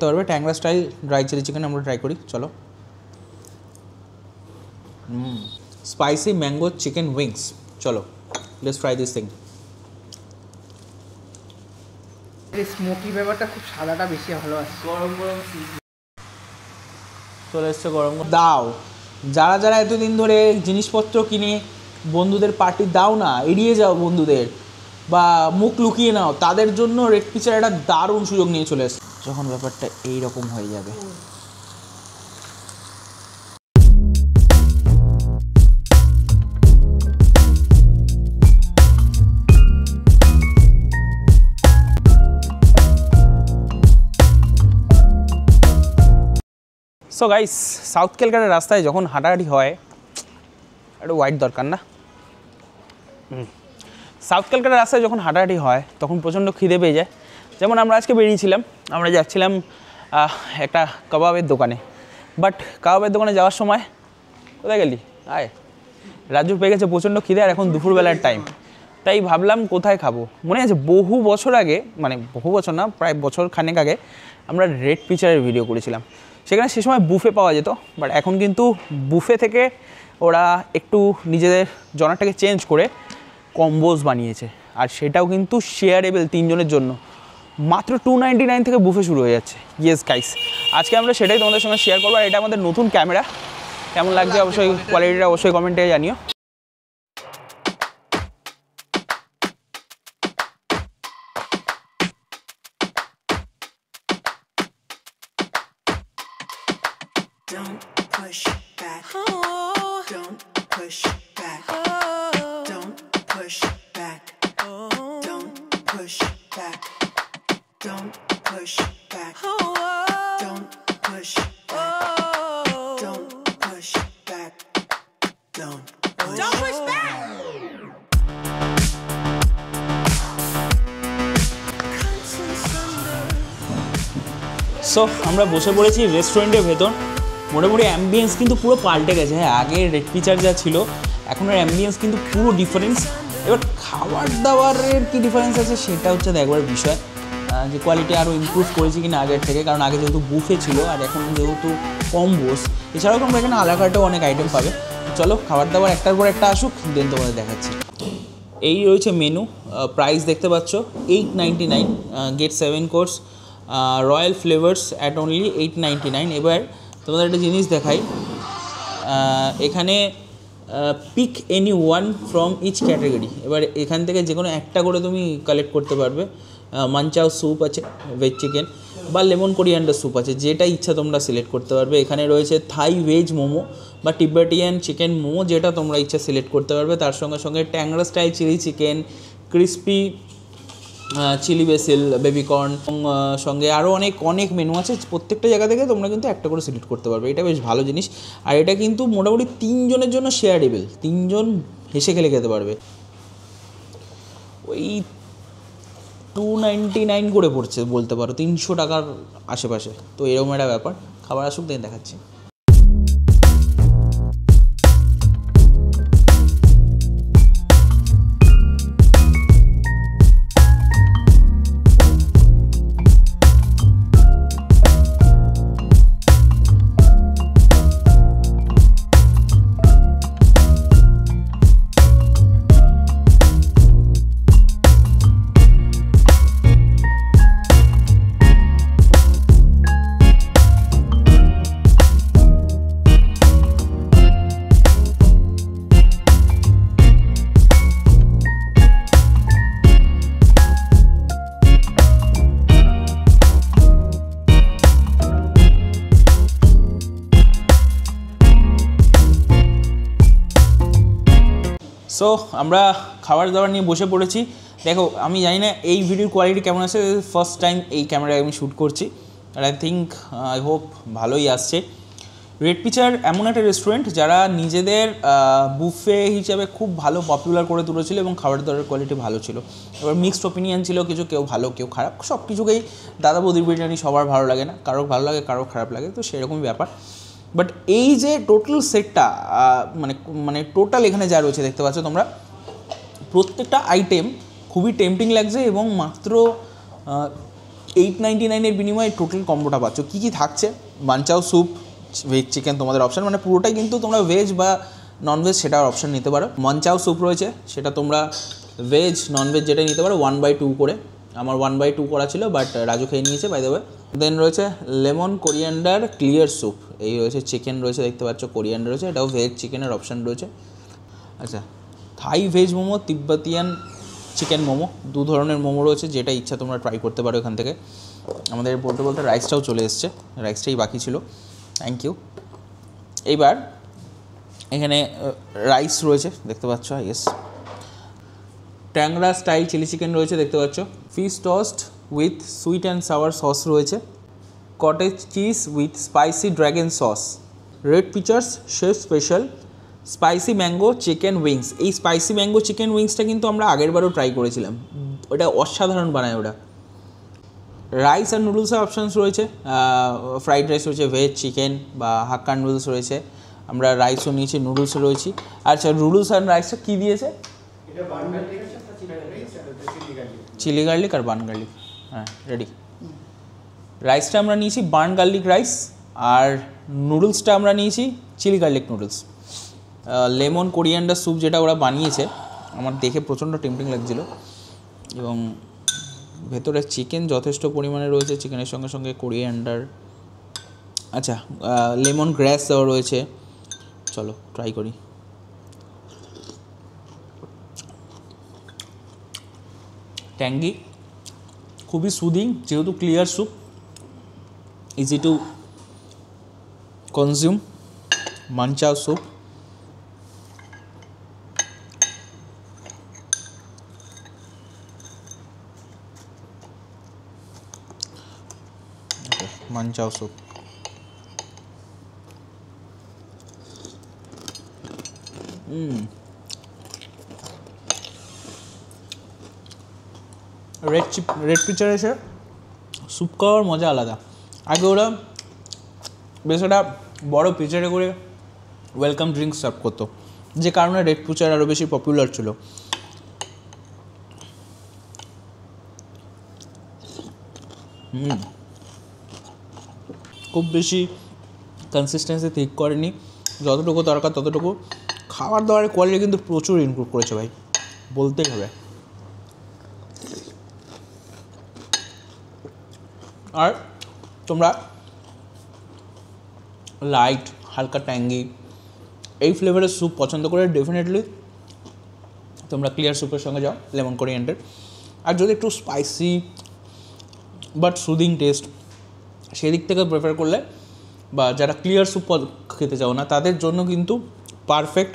পারবে। ট্যাংরা style dry chilli chicken আমরা ট্রাই করি, চলো। স্পাইসি ম্যাঙ্গো চিকেন উইংস, চলো লেটস ট্রাই দিস থিং। এই স্মোকি ব্যাপারটা খুব সাদাটা বেশি ভালো আছে। গরম গরম চলে এসছে গরম দাও। যারা যারা এতদিন ধরে জিনিসপত্র কিনে বন্ধুদের পার্টি দাও না, এড়িয়ে যাও বন্ধুদের বা মুখ লুকিয়ে নাও, তাদের জন্য রেড পিচার একটা দারুণ সুযোগ নিয়ে চলে এসছে। যখন ব্যাপারটা এইরকম হয়ে যাবে, সো গাইস, সাউথ ক্যালকাটার রাস্তায় যখন হাঁটাহাঁটি হয় একটা হোয়াইট দরকার না। সাউথ ক্যালকাটার রাস্তায় যখন হাঁটাহাঁটি হয় তখন প্রচণ্ড খিদে পেয়ে যায়। যেমন আমরা আজকে বেরিয়েছিলাম, আমরা যাচ্ছিলাম একটা কাবাবের দোকানে, বাট কাবাবের দোকানে যাওয়ার সময় কোথায় গেলি আয়, রাজু পেয়ে গেছে প্রচণ্ড খিদে, আর এখন দুপুরবেলার টাইম, তাই ভাবলাম কোথায় খাবো। মনে আছে বহু বছর আগে, মানে বহু বছর না, প্রায় বছর খানেক আগে আমরা রেড পিচারের ভিডিও করেছিলাম। সেখানে সে সময় বুফে পাওয়া যেত, বাট এখন কিন্তু বুফে থেকে ওরা একটু নিজেদের জনারটাকে চেঞ্জ করে কম্বোজ বানিয়েছে, আর সেটাও কিন্তু শেয়ারেবল 3 জনের জন্য। মাত্র 299 থেকে বুফে শুরু হয়ে যাচ্ছে। ইয়েস গাইস, আজকে আমরা সেটাই তোমাদের সঙ্গে শেয়ার করবো। আর এটা আমাদের নতুন ক্যামেরা, কেমন লাগছে অবশ্যই কোয়ালিটিটা অবশ্যই কমেন্টে জানিও। Don't push back. Don't push back. Don't push back. Don't push back. Don't push back. Don't push back. Don't push back. Don't push back. So আমরা বসে পড়েছি রেস্টুরেন্টের ভেতর। মোটামুটি অ্যাম্বিয়েন্স কিন্তু পুরো পাল্টে গেছে। হ্যাঁ, আগে রেড পিচার যা ছিল এখন আর অ্যাম্বিয়েন্স কিন্তু পুরো ডিফারেন্স। এবার খাবার দাবারের কী ডিফারেন্স আছে সেটা হচ্ছে দেখবার বিষয়, যে কোয়ালিটি আরও ইমপ্রুভ করেছি কিনা আগের থেকে। কারণ আগে যেহেতু বুফে ছিল আর এখন যেহেতু কম্বোস, এছাড়াও তোমরা এখানে আলাকাটেও অনেক আইটেম পাবে। চলো খাবার দাবার একটার পর একটা আসুক, দেন তোমাদের দেখাচ্ছি। এই রয়েছে মেনু, প্রাইস দেখতে পাচ্ছ 899, get 7 course royal flavours at only 899। এবার তোমাদের একটা জিনিস দেখাই, এখানে pick any one from each category. এবার এখান থেকে যে কোনো একটা করে তুমি কালেক্ট করতে পারবে। মানচাও স্যুপ আছে, ভেজ চিকেন, বা লেমন কোরিয়ান্ডার স্যুপ আছে, যেটা ইচ্ছা তোমরা সিলেক্ট করতে পারবে। এখানে রয়েছে থাই ভেজ মোমো বা টিবেটিয়ান চিকেন মোমো, যেটা তোমরা ইচ্ছা সিলেক্ট করতে পারবে। তার সঙ্গে সঙ্গে Tangra style chilli chicken, crispy chilli basil, baby corn, সঙ্গে আরও অনেক মেনু আছে। প্রত্যেকটা জায়গা থেকে তোমরা কিন্তু একটা করে সিলেক্ট করতে পারবে, এটা বেশ ভালো জিনিস। আর এটা কিন্তু মোটামুটি 3 জনের জন্য শেয়ারেবল, 3 জন হেসে খেলে খেতে পারবে। ওই 299 করে পড়ছে বলতে পারো, 300 টাকার আশেপাশে। তো এরকম একটা ব্যাপার। খাবার আসুক দেন দেখাচ্ছি। সো আমরা খাবার দাবার নিয়ে বসে পড়েছি। দেখো, আমি জানি না এই ভিডিওর কোয়ালিটি কেমন আছে, ফার্স্ট টাইম এই ক্যামেরায় আমি শ্যুট করছি, আর আই হোপ ভালোই আসছে। রেড পিচার এমন একটা রেস্টুরেন্ট যারা নিজেদের বুফে হিসেবে খুব ভালো পপুলার করে তুলেছিল এবং খাবার দাবারের কোয়ালিটি ভালো ছিল। এবার মিক্সড ওপিনিয়ন ছিল, কেউ ভালো কেউ খারাপ, সব কিছুকেই দাদা বৌদির বিরিয়ানি সবার ভালো লাগে না, কারো ভালো লাগে কারো খারাপ লাগে, তো সেরকমই ব্যাপার। বাট এই যে টোটাল সেটটা মানে টোটাল এখানে যা রয়েছে দেখতে পাচ্ছ তোমরা, প্রত্যেকটা আইটেম খুবই টেম্পটিং লাগছে এবং মাত্র 899-এর বিনিময়ে টোটাল কম্বোটা পাচ্ছ। কী কী থাকছে? মানচাও স্যুপ, ভেজ চিকেন তোমাদের অপশান, মানে পুরোটাই কিন্তু তোমরা ভেজ বা ননভেজ সেটার অপশান নিতে পারো। মানচাও স্যুপ রয়েছে, সেটা তোমরা ভেজ ননভেজ যেটাই নিতে পারো 1/2 করে। আমার 1/2 করা ছিল, বাট রাজু খেয়ে নিয়েছে বাই দ্য ওয়ে। দেন রয়েছে লেমন কোরিয়ান্ডার ক্লিয়ার স্যুপ, এই রয়েছে চিকেন রয়েছে, দেখতে পাচ্ছ কোরিয়ান্ডার রয়েছে, এটাও ভেজ চিকেনের অপশান রয়েছে। আচ্ছা, Thai veg momo, Tibetan chicken momo, 2 ধরনের মোমো রয়েছে, যেটা ইচ্ছা তোমরা ট্রাই করতে পারো এখান থেকে। আমাদের বলতে বলতে রাইসটাও চলে এসছে, রাইসটাই বাকি ছিল, থ্যাংক ইউ। এইবার এখানে রাইস রয়েছে দেখতে পাচ্ছ, ইয়েস। ট্যাংরা স্টাইল চিলি চিকেন রয়েছে দেখতে পাচ্ছ, fish toast with sweet and sour sauce রয়েছে, cottage cheese with spicy dragon sauce, red pitchers chef special spicy mango chicken wings. এই স্পাইসি ম্যাঙ্গো চিকেন উইংসটা কিন্তু আমরা আগেরবারও ট্রাই করেছিলাম, ওটা অসাধারণ বানায় ওটা। রাইস আর নুডলসের অপশানস রয়েছে, ফ্রাইড রাইস রয়েছে, ভেজ চিকেন বা হাক্কা নুডলস রয়েছে, আমরা রাইসও নিয়েছি, নুডলসও রয়েছি। আচ্ছা, নুডলস আর রাইসটা কী দিয়েছে? চিলি গার্লিক আর বার্ন গার্লিক, হ্যাঁ রেডি। রাইসটা আমরা নিয়েছি বার্ন গার্লিক রাইস, আর নুডলসটা আমরা নিয়েছি chilli garlic noodles. Lemon coriander soup যেটা ওরা বানিয়েছে, আমার দেখে প্রচণ্ড টেম্পটিং লাগছিল, এবং ভেতরে চিকেন যথেষ্ট পরিমাণে রয়েছে, চিকেনের সঙ্গে সঙ্গে কোরিয়ান্ডার, আচ্ছা লেমন গ্রাস দেওয়া রয়েছে। চলো ট্রাই করি। ট্যাঙ্গি, খুবই সুদিং, যেহেতু clear soup, easy to consume. Manchow soup, manchow soup, রেড পিচার এসে স্যুপ খাওয়ার মজা আলাদা। আগে ওরা বেশ একটা বড়ো পিচারে করে ওয়েলকাম ড্রিঙ্কস সার্ভ করতো, যে কারণে রেড পিচার আরও বেশি পপুলার ছিল। খুব বেশি কনসিস্টেন্সি ঠিক করেনি, যতটুকু দরকার ততটুকু। খাবার দাবারের কোয়ালিটি কিন্তু প্রচুর ইমপ্রুভ করেছে ভাই, বলতেই হবে। আর তোমরা লাইট হালকা ট্যাঙ্গি এই ফ্লেভারের স্যুপ পছন্দ করে ডেফিনেটলি তোমরা ক্লিয়ার স্যুপের সঙ্গে যাও, লেমন কোরিয়ান্ডার। আর যদি একটু স্পাইসি বাট সুদিং টেস্ট সেদিক থেকে প্রেফার করলে, বা যারা ক্লিয়ার স্যুপ খেতে চাও না, তাদের জন্য কিন্তু পারফেক্ট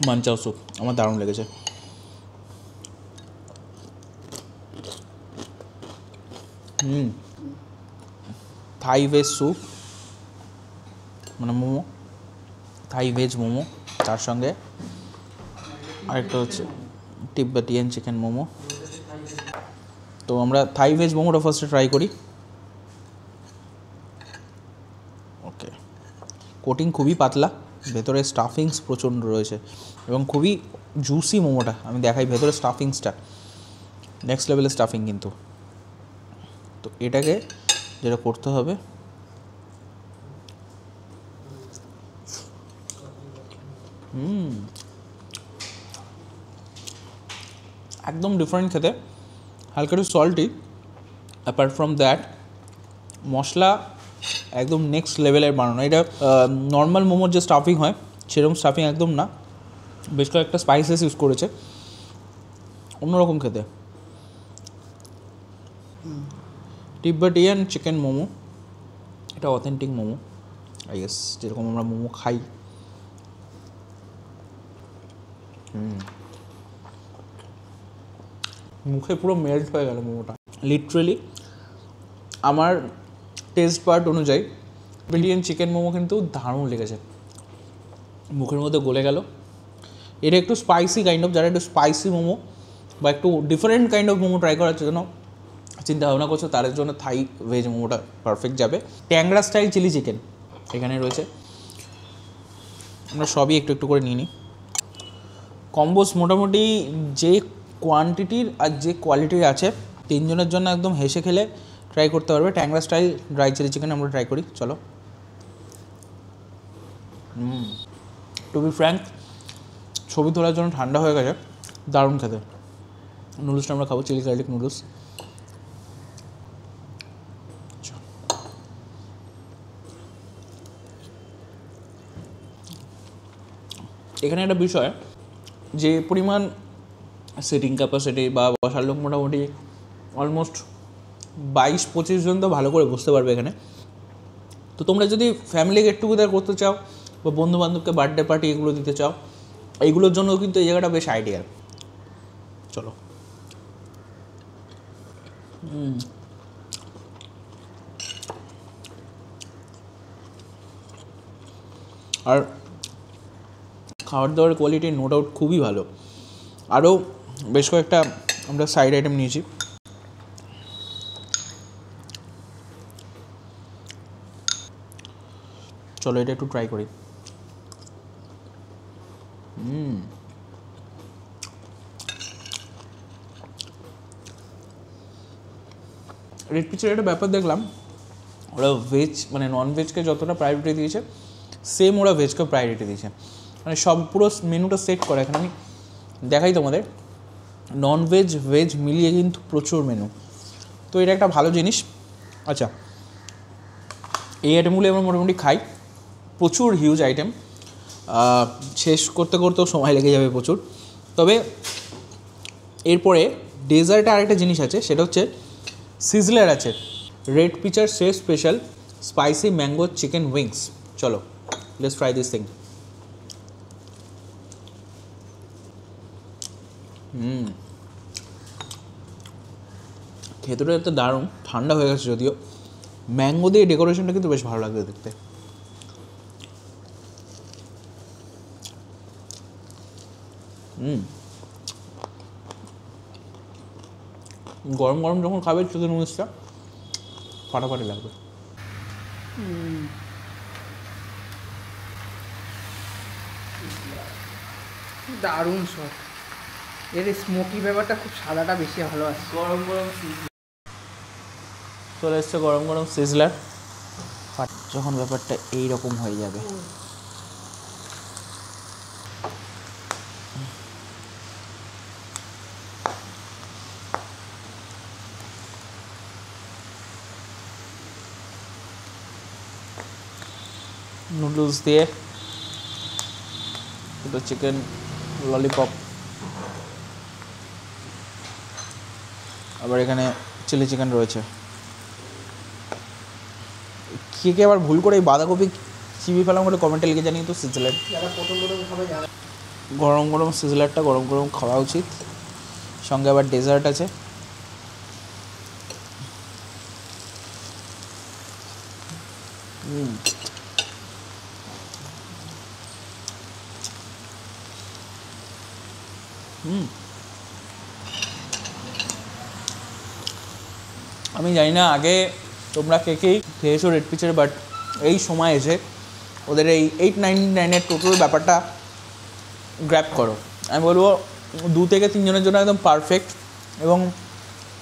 মানচাও স্যুপ, আমার দারুণ লেগেছে। থাই ভেজ স্যুপ, মানে মোমো, থাই ভেজ মোমো, তার সঙ্গে আরেকটা হচ্ছে তিব্বতিয়ান চিকেন মোমো। তো আমরা থাই ভেজ মোমোটা ফার্স্টে ট্রাই করি। ওকে, কোটিং খুবই পাতলা, ভেতরে স্টাফিংস প্রচণ্ড রয়েছে এবং খুবই জুসি মোমোটা। আমি দেখাই ভেতরে স্টাফিংসটা, নেক্সট লেভেলের স্টাফিং কিন্তু। তো এটাকে যেটা করতে হবে, একদম ডিফারেন্ট খেতে, হালকা একটু সল্টি। অ্যাপার্ট ফ্রম দ্যাট মশলা একদম নেক্সট লেভেলের বানানো। এটা নর্মাল মোমোর যে স্টাফিং হয় সেরকম স্টাফিং একদম না, বেশ কয়েকটা স্পাইসেস ইউজ করেছে, অন্যরকম খেতে। তিব্বতিয়ান চিকেন মোমো, এটা অথেন্টিক মোমো আই গেস, যেরকম আমরা মোমো খাই। মুখে পুরো মেল্ট হয়ে গেল মোমোটা, লিটারেলি। আমার টেস্ট পার্ট অনুযায়ী তিব্বতিয়ান চিকেন মোমো কিন্তু দারুণ লেগেছে, মুখের মধ্যে গলে গেল। এটা একটু স্পাইসি কাইন্ড অফ, যারা একটু স্পাইসি মোমো বা একটু different kind of momo try করার জন্য চিন্তা ভাবনা করছো, তাদের জন্য থাই ভেজ মোমোটা পারফেক্ট যাবে। ট্যাংরা স্টাইল চিলি চিকেন এখানে রয়েছে, আমরা সবই একটু একটু করে নিয়ে নিই। কম্বোস মোটামুটি যে কোয়ান্টিটির আর যে কোয়ালিটির আছে, তিনজনের জন্য একদম হেসে খেলে ট্রাই করতে পারবে। ট্যাংরা স্টাইল ড্রাই চিলি চিকেন আমরা ট্রাই করি, চলো। টু বি ফ্র্যাঙ্ক, ছবি তোলার জন্য ঠান্ডা হয়ে গেছে, দারুণ খেতে। নুডলসটা আমরা খাবো, চিলি গার্লিক নুডলস। এখানে একটা বিষয়, যে পরিমাণ সিটিং ক্যাপাসিটি বা বসার লোক মোটামুটি অলমোস্ট 22-25 জন তো ভালো করে বসতে পারবে এখানে। তো তোমরা যদি ফ্যামিলি গেট টুগেদার করতে চাও বা বন্ধুবান্ধবকে বার্থডে পার্টি এগুলো দিতে চাও, এইগুলোর জন্য কিন্তু এই জায়গাটা বেশ আইডিয়াল। চলো। আর খাবার দাবার কোয়ালিটি নো ডাউট খুবই ভালো। আরও বেশ কয়েকটা আমরা সাইড আইটেম নিয়েছি। চলো এটা একটু ট্রাই করি। রেড পিচের একটা ব্যাপার দেখলাম, ওরা ভেজ মানে নন ভেজকে যতটা প্রায়োরিটি দিয়েছে সেম ওরা ভেজকেও প্রায়োরিটি দিয়েছে। মানে সব পুরো মেনুটা সেট করা। এখানে আমি দেখাই তোমাদের, নন ভেজ ভেজ মিলিয়ে কিন্তু প্রচুর মেনু। তো এটা একটা ভালো জিনিস। আচ্ছা, এই আইটেমগুলো আমরা মোটামুটি খাই, প্রচুর হিউজ আইটেম, শেষ করতে করতেও সময় লেগে যাবে প্রচুর। তবে এরপরে ডেজার্টে আরেকটা জিনিস আছে, সেটা হচ্ছে সিজলার আছে, red pitcher chef special spicy mango chicken wings. চলো লেটস ট্রাই দিস থিং। খেতেটা এত দারুণ, ঠান্ডা হয়ে গেছে যদিও। ম্যাঙ্গো দিয়ে ডেকোরেশনটা কিন্তু বেশ ভালো লাগবে দেখতে। গরম গরম যখন খাবে চিকেন উইংসটা ফাটাফাটি লাগবে। দারুণ সব, এর স্মোকি ব্যাপারটা খুব সাদাটা বেশি ভালো আছে। গরম গরম চলে এসছে গরম গরম সিজলার। যখন ব্যাপারটা এইরকম হয়ে যাবে, নুডলস দিয়ে দুটো চিকেন ললিপপ, আবার এখানে চিলি চিকেন রয়েছে। কে আবার ভুল করে এই বাঁধাকপি চিবি ফেলাম করে কমেন্টে লিখে জানিয়ে তো। সিজলার গরম গরম সিজলারটা গরম গরম খাওয়া উচিত। সঙ্গে আবার ডেজার্ট আছে। আমি জানি না আগে তোমরা কে কেই খেয়েছো রেড পিচের, বাট এই সময় এসে ওদের এই 899-এর টোটাল ব্যাপারটা গ্র্যাব করো। আমি বলবো 2 থেকে 3 জনের জন্য একদম পারফেক্ট। এবং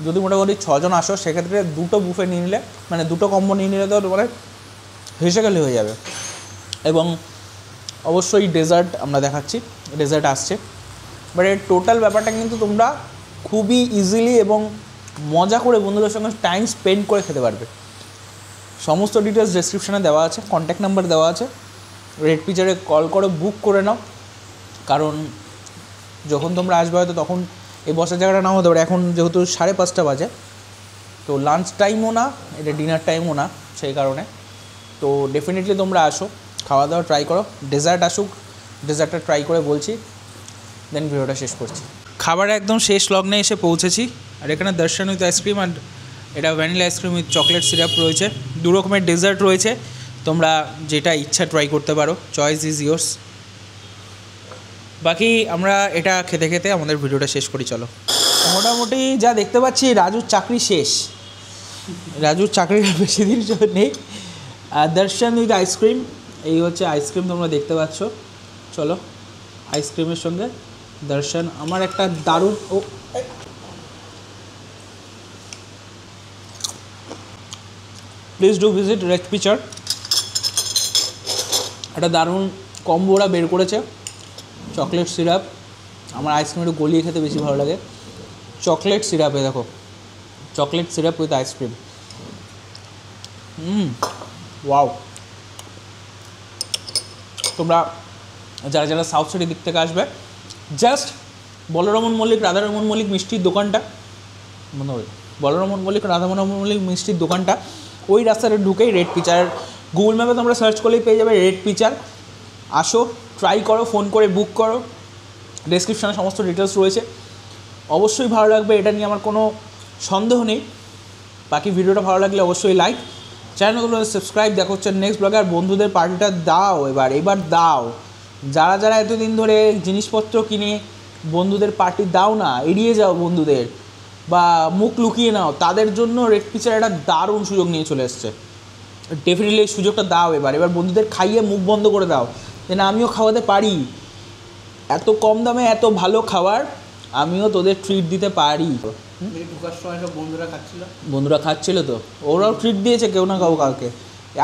যদি মোটামুটি 6 জন আসো সেক্ষেত্রে 2টো বুফে নিয়ে নিলে, মানে 2টো কম্বো নিয়ে নিলে তো মানে হেসে গেলে হয়ে যাবে। এবং অবশ্যই ডেজার্ট আমরা দেখাচ্ছি, ডেজার্ট আসছে। বাট এর টোটাল ব্যাপারটা কিন্তু তোমরা খুবই ইজিলি এবং মজা করে বন্ধুদের সঙ্গে টাইম স্পেন্ড করে খেতে পারবে। সমস্ত ডিটেলস ডেসক্রিপশানে দেওয়া আছে, কন্ট্যাক্ট নাম্বার দেওয়া আছে। রেড পিচারে কল করে বুক করে নাও, কারণ যখন তোমরা আসবে হয়তো তখন এই বসার জায়গাটা নাও হতে পারে। এখন যেহেতু 5:30 বাজে, তো লাঞ্চ টাইমও না, এটা ডিনার টাইমও না, সেই কারণে তো ডেফিনেটলি তোমরা আসো, খাওয়া দাওয়া ট্রাই করো। ডেজার্ট আসুক, ডেজার্টটা ট্রাই করে বলছি, দেন ভিডিওটা শেষ করছি। খাবার একদম শেষ লগ্নে এসে পৌঁছেছি। আর এখানে দর্শন উইথ আইসক্রিম, আর এটা vanilla ice cream with chocolate syrup রয়েছে। 2 রকমের ডেজার্ট রয়েছে, তোমরা যেটা ইচ্ছা ট্রাই করতে পারো, চয়েস ইজ ইয়োর্স। বাকি আমরা এটা খেতে খেতে আমাদের ভিডিওটা শেষ করি। চলো। মোটামুটি যা দেখতে পাচ্ছি রাজুর চাকরি শেষ, রাজুর চাকরিটা বেশি দিন নেই। দর্শন উইথ আইসক্রিম, এই হচ্ছে আইসক্রিম তোমরা দেখতে পাচ্ছ। চলো আইসক্রিমের সঙ্গে দর্শন। আমার একটা দারুণ please do visit red pitcher. একটা দারুণ কম্বো ওরা বের করেছে, চকলেট সিরাপ, আমার আইসক্রিম একটু গলিয়ে খেতে বেশি ভালো লাগে। চকলেট সিরাপে দেখো, chocolate syrup with ice cream, wow. তোমরা যারা যারা সাউথ সিটির দিক থেকে আসবে, জাস্ট বলরামন মল্লিক রাধারমন মল্লিক মিষ্টির দোকানটা, মনে হয় বলরামন মল্লিক রাধারমন মল্লিক মিষ্টির দোকানটা, ওই রাস্তাটা ঢুকেই রেড পিচার, গুগল ম্যাপে তোমরা সার্চ করলেই পেয়ে যাবে রেড পিচার। আসো, ট্রাই করো, ফোন করে বুক করো, ডেসক্রিপশানে সমস্ত ডিটেলস রয়েছে। অবশ্যই ভালো লাগবে, এটা নিয়ে আমার কোনো সন্দেহ নেই। বাকি ভিডিওটা ভালো লাগলে অবশ্যই লাইক, চ্যানেলগুলো সাবস্ক্রাইব। দেখা হচ্ছে নেক্সট ব্লগে। আর বন্ধুদের পার্টিটা দাও, এবার দাও। যারা যারা এতদিন ধরে জিনিসপত্র কিনে বন্ধুদের পার্টি দাও না, এড়িয়ে যাও বন্ধুদের বা মুখ লুকিয়ে নাও, তাদের জন্য রেড পিচার একটা দারুণ সুযোগ নিয়ে চলে এসছে। ডেফিনেটলি এই সুযোগটা দাও, এবার বন্ধুদের খাইয়ে মুখ বন্ধ করে দাও যে না, আমিও খাওয়াতে পারি, এত কম দামে এত ভালো খাবার, আমিও তোদের ট্রিট দিতে পারি। ঢোকার সময় সব বন্ধুরা খাচ্ছিল তো, ওরাও ট্রিট দিয়েছে কেউ না কাউকে।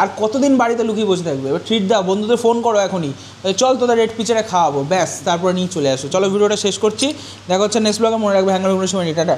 আর কতদিন বাড়িতে লুকিয়ে বসে থাকবে? এবার ট্রিট দাও, বন্ধুদের ফোন করো এখনই, চল তোদের রেড পিচারে খাওয়াবো, ব্যাস, তারপরে নিয়ে চলে আসো। চলো ভিডিওটা শেষ করছি, দেখা হচ্ছে নেক্সট ব্লগে। মনে রাখবে হ্যাঙ্গার সময় টাটা।